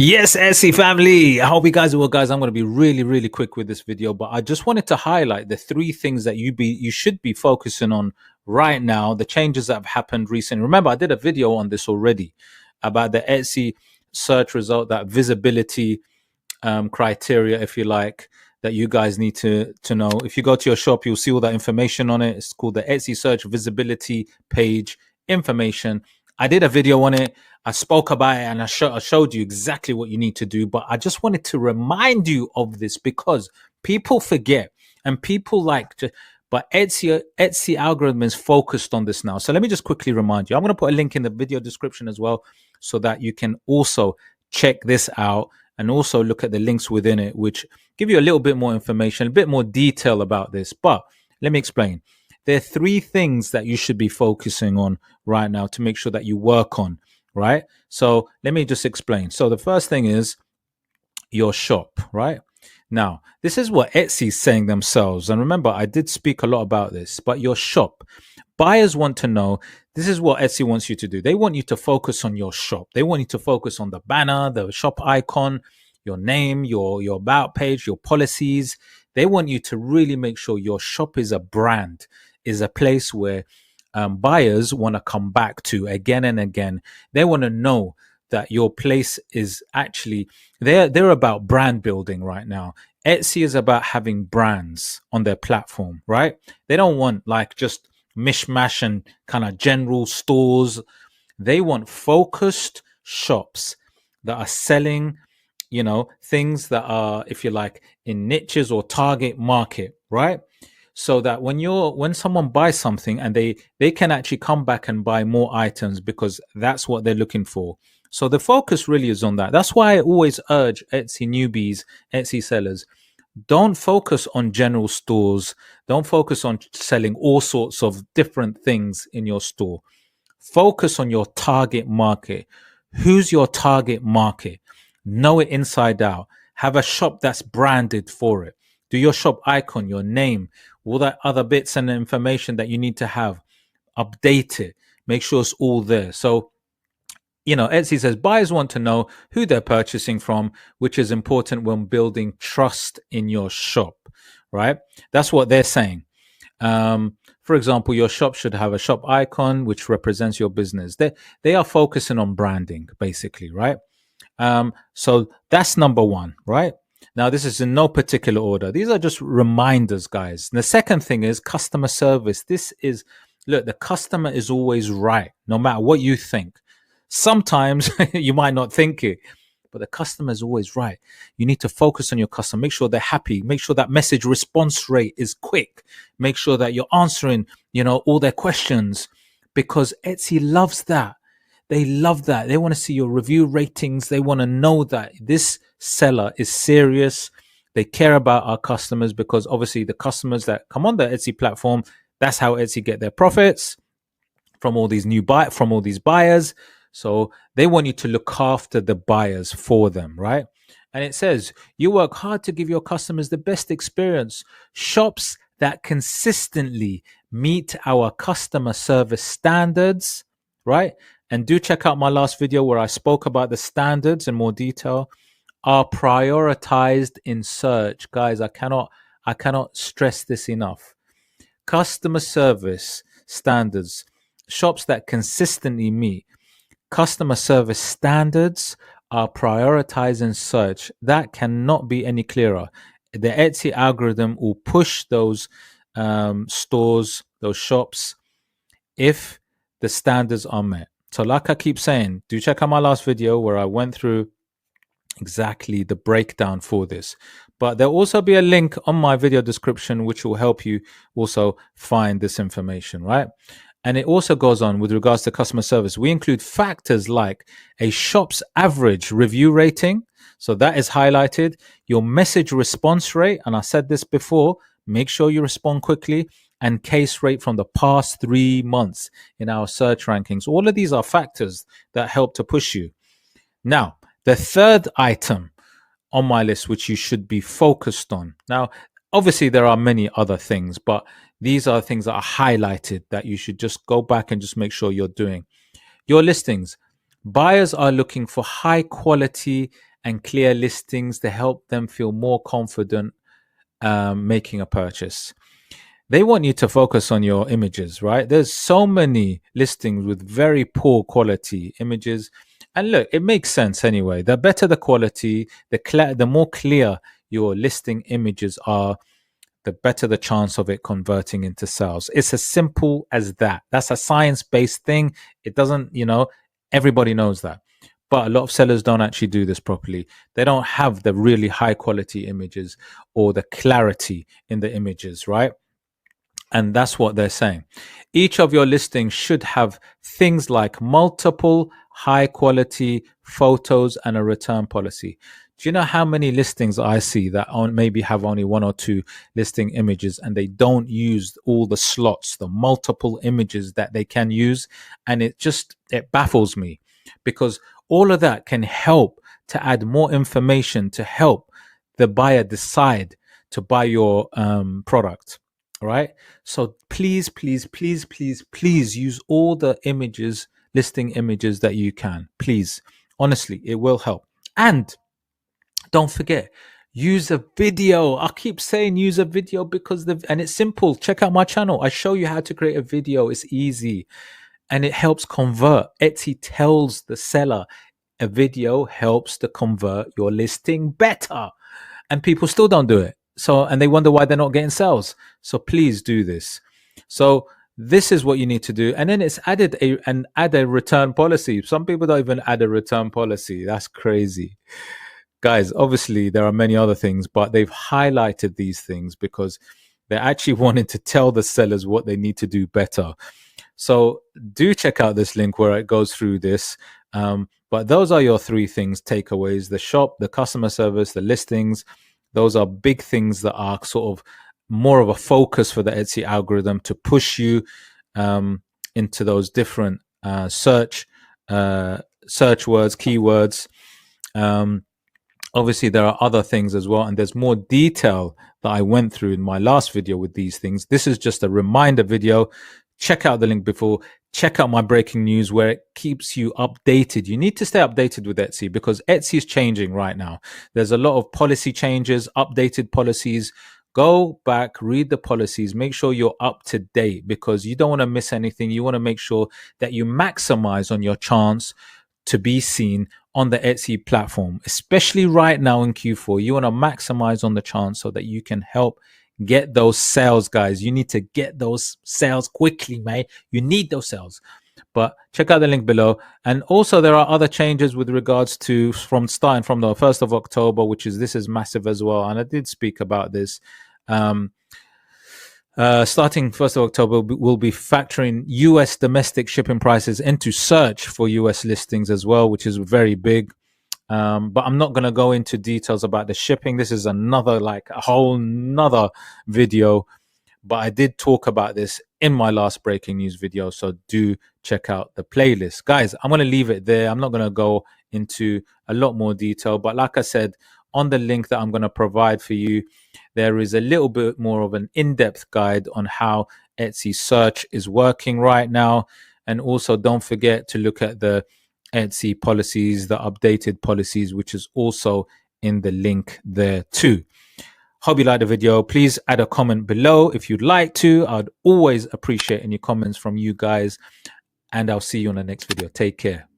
Yes, Etsy family. I hope you guys are well, guys. I'm going to be really quick with this video, but I just wanted to highlight the three things that you should be focusing on right now. The changes that have happened recently. Remember, I did a video on this already about the Etsy search result, that visibility criteria, if you like, that you guys need to know. If you go to your shop, you'll see all that information on it. It's called the Etsy search visibility page information. I did a video on it. I spoke about it and I showed you exactly what you need to do. But I just wanted to remind you of this because people forget and people like to. But Etsy algorithm is focused on this now. So let me just quickly remind you. I'm going to put a link in the video description as well so that you can also check this out and also look at the links within it, which give you a little bit more information, a bit more detail about this. But let me explain. There are three things that you should be focusing on right now to make sure that you work on, right? So let me just explain. So the first thing is your shop, right? Now, this is what Etsy is saying themselves. And remember, I did speak a lot about this, but your shop, buyers want to know, this is what Etsy wants you to do. They want you to focus on your shop. They want you to focus on the banner, the shop icon, your name, your about page, your policies. They want you to really make sure your shop is a brand, is a place where buyers want to come back to again and again. They want to know that your place is actually they're about brand building right now. Etsy is about having brands on their platform, right? They don't want like just mishmash and kind of general stores. They want focused shops that are selling, things that are, if you like, in niches or target market, right? So that when someone buys something and they can actually come back and buy more items because that's what they're looking for. So the focus really is on that. That's why I always urge Etsy newbies, Etsy sellers, don't focus on general stores. Don't focus on selling all sorts of different things in your store. Focus on your target market. Who's your target market? Know it inside out. Have a shop that's branded for it. Do your shop icon, your name, all that other bits and information that you need to have. Update it. Make sure it's all there. So, Etsy says buyers want to know who they're purchasing from, which is important when building trust in your shop, right? That's what they're saying. For example, your shop should have a shop icon which represents your business. They are focusing on branding, basically, right? So that's number one, right? Now, this is in no particular order. These are just reminders, guys. And the second thing is customer service. Look, the customer is always right, no matter what you think. Sometimes you might not think it, but the customer is always right. You need to focus on your customer. Make sure they're happy. Make sure that message response rate is quick. Make sure that you're answering, all their questions, because Etsy loves that. They love that. They want to see your review ratings. They want to know that this seller is serious. They care about our customers because obviously the customers that come on the Etsy platform, that's how Etsy get their profits from all these buyers. So they want you to look after the buyers for them, right? And it says you work hard to give your customers the best experience. Shops that consistently meet our customer service standards, right? And do check out my last video where I spoke about the standards in more detail, are prioritized in search. Guys, I cannot stress this enough. Customer service standards, shops that consistently meet customer service standards are prioritized in search. That cannot be any clearer. The Etsy algorithm will push those stores, those shops, if the standards are met. So like I keep saying, do check out my last video where I went through exactly the breakdown for this. But there'll also be a link on my video description which will help you also find this information, right? And it also goes on with regards to customer service. We include factors like a shop's average review rating. So that is highlighted. Your message response rate. And I said this before, make sure you respond quickly. And case rate from the past 3 months in our search rankings. All of these are factors that help to push you. Now, the third item on my list, which you should be focused on. Now, obviously, there are many other things, but these are things that are highlighted that you should just go back and just make sure you're doing. Your listings. Buyers are looking for high quality and clear listings to help them feel more confident making a purchase. They want you to focus on your images, right? There's so many listings with very poor quality images. And look, it makes sense anyway. The better the quality, the more clear your listing images are, the better the chance of it converting into sales. It's as simple as that. That's a science-based thing. It doesn't, everybody knows that. But a lot of sellers don't actually do this properly. They don't have the really high quality images or the clarity in the images, right? And that's what they're saying. Each of your listings should have things like multiple high quality photos and a return policy. Do you know how many listings I see that maybe have only one or two listing images and they don't use all the slots, the multiple images that they can use? And it baffles me, because all of that can help to add more information to help the buyer decide to buy your product. Right. So please, please, please, please, please use all the images, listing images that you can. Please. Honestly, it will help. And don't forget, use a video. I keep saying use a video because and it's simple. Check out my channel. I show you how to create a video. It's easy and it helps convert. Etsy tells the seller a video helps to convert your listing better, and people still don't do it. So, and they wonder why they're not getting sales. So please do this. So this is what you need to do. And then it's add a return policy. Some people don't even add a return policy. That's crazy. Guys, obviously there are many other things, but they've highlighted these things because they're actually wanting to tell the sellers what they need to do better. So do check out this link where it goes through this. But those are your three things, takeaways: the shop, the customer service, the listings. Those are big things that are sort of more of a focus for the Etsy algorithm to push you into those different search words, keywords. Obviously, there are other things as well, and there's more detail that I went through in my last video with these things. This is just a reminder video. Check out the link before. Check out my breaking news where it keeps you updated. You need to stay updated with Etsy because Etsy is changing right now. There's a lot of policy changes, updated policies. Go back, read the policies, make sure you're up to date because you don't want to miss anything. You want to make sure that you maximize on your chance to be seen on the Etsy platform, especially right now in Q4. You want to maximize on the chance so that you can help get those sales, guys. You need to get those sales quickly, mate. You need those sales. But check out the link below. And also there are other changes with regards to starting from the 1st of October, this is massive as well. And I did speak about this. Starting 1st of October, we'll be factoring US domestic shipping prices into search for US listings as well, which is very big. But I'm not going to go into details about the shipping. This is a whole nother video. But I did talk about this in my last breaking news video. So do check out the playlist. Guys, I'm going to leave it there. I'm not going to go into a lot more detail. But like I said, on the link that I'm going to provide for you, there is a little bit more of an in-depth guide on how Etsy search is working right now. And also don't forget to look at the Etsy policies, the updated policies, which is also in the link there too. Hope you liked the video. Please add a comment below if you'd like to. I'd always appreciate any comments from you guys. And I'll see you on the next video. Take care.